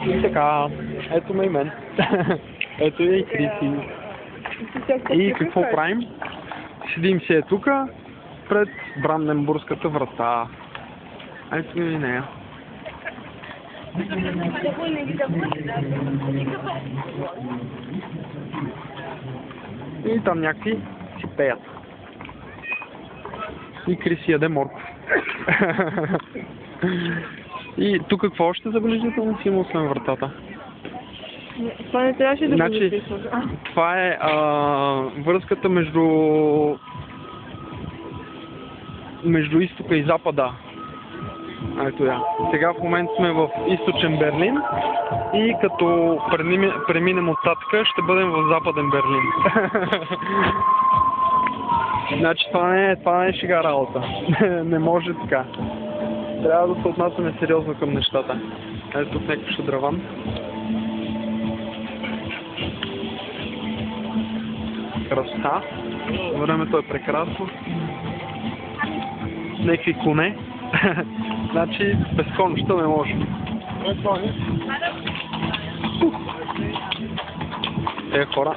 И така, ето ме и мен. Ето и Криси. И какво правим? Седим си тука пред Бранденбургската врата. Ето и нея. И там някакви си пеят. И Криси яде морков. И тук какво още забележително си има освен вратата? Това не трябваше да го записваш. Това е връзката между изтока и запада. Ето я. Сега в момента сме в източен Берлин и като преминем от татка, ще бъдем в западен Берлин. Значи това не е шега работа. Не може така. Трябва да се отнасяме сериозно към нещата. Ето тук някакъв шадраван. Красота. Времето е прекрасно. Някакви коне. Значи без конища не може. Хора.